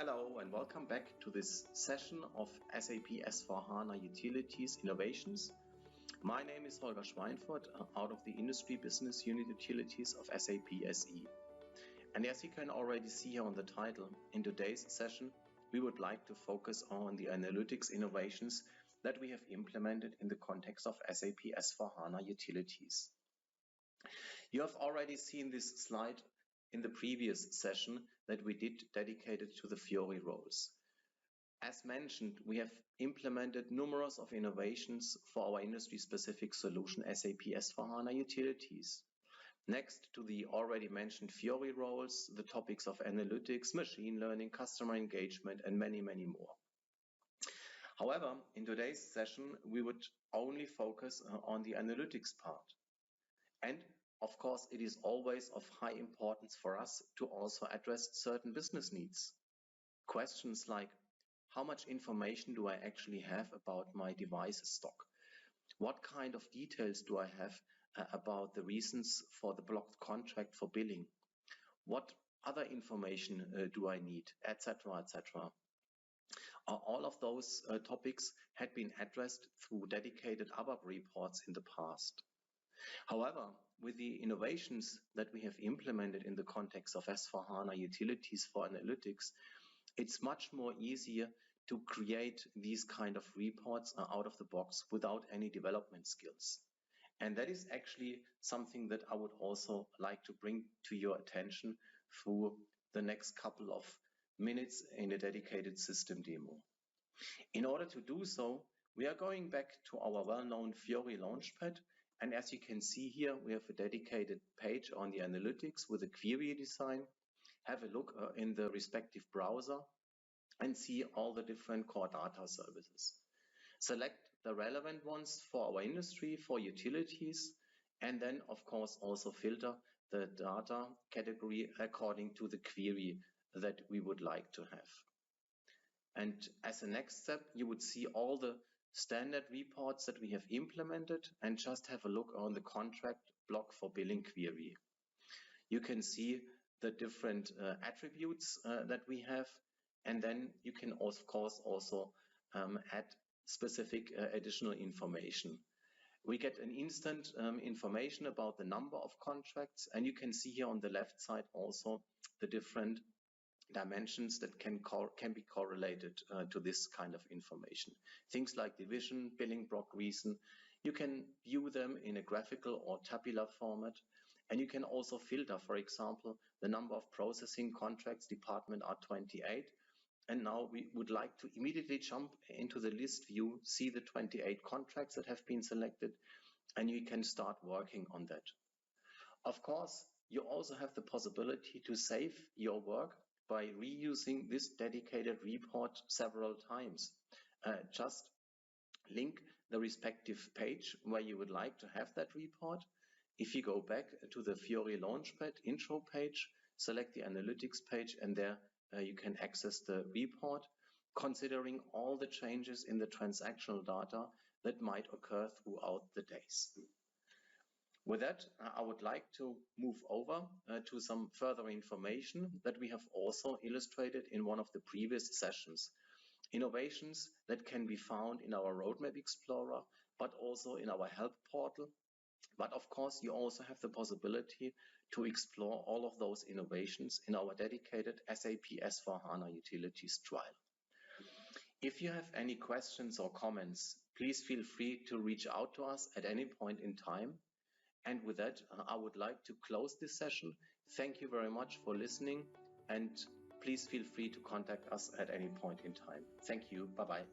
Hello and welcome back to this session of SAP S/4HANA Utilities Innovations. My name is Holger Schweinfurt, out of the Industry Business Unit Utilities of SAP SE. And as you can already see here on the title, in today's session, we would like to focus on the analytics innovations that we have implemented in the context of SAP S/4HANA Utilities. You have already seen this slide in the previous session that we did dedicated to the Fiori roles. As mentioned, we have implemented numerous of innovations for our industry-specific solution SAP S/4HANA Utilities. Next to the already mentioned Fiori roles, the topics of analytics, machine learning, customer engagement, and many, many more. However, in today's session, we would only focus on the analytics part. And of course, it is always of high importance for us to also address certain business needs. Questions like, how much information do I actually have about my device stock? What kind of details do I have about the reasons for the blocked contract for billing? What other information do I need, etc., etc. All of those topics had been addressed through dedicated ABAP reports in the past. However, with the innovations that we have implemented in the context of S/4HANA Utilities for Analytics, it's much more easier to create these kind of reports out of the box without any development skills. And that is actually something that I would also like to bring to your attention through the next couple of minutes in a dedicated system demo. In order to do so, we are going back to our well-known Fiori Launchpad. And as you can see here, we have a dedicated page on the analytics with a query design. Have a look in the respective browser and see all the different core data services. Select the relevant ones for our industry, for utilities, and then of course also filter the data category according to the query that we would like to have. And as a next step, you would see all the standard reports that we have implemented and just have a look on the contract block for billing query. You can see the different attributes that we have, and then you can of course also add specific additional information. We get an instant information about the number of contracts, and you can see here on the left side also the different dimensions that can be correlated to this kind of information. Things like division, billing block reason. You can view them in a graphical or tabular format, and you can also filter, for example, the number of processing contracts, department R28. And now we would like to immediately jump into the list view, see the 28 contracts that have been selected, and you can start working on that. Of course, you also have the possibility to save your work by reusing this dedicated report several times. Just link the respective page where you would like to have that report. If you go back to the Fiori Launchpad intro page, select the analytics page, and there you can access the report, considering all the changes in the transactional data that might occur throughout the days. With that, I would like to move over to some further information that we have also illustrated in one of the previous sessions. Innovations that can be found in our Roadmap Explorer, but also in our Help portal. But of course, you also have the possibility to explore all of those innovations in our dedicated SAP S/4HANA Utilities trial. If you have any questions or comments, please feel free to reach out to us at any point in time. And with that, I would like to close this session. Thank you very much for listening, and please feel free to contact us at any point in time. Thank you. Bye-bye.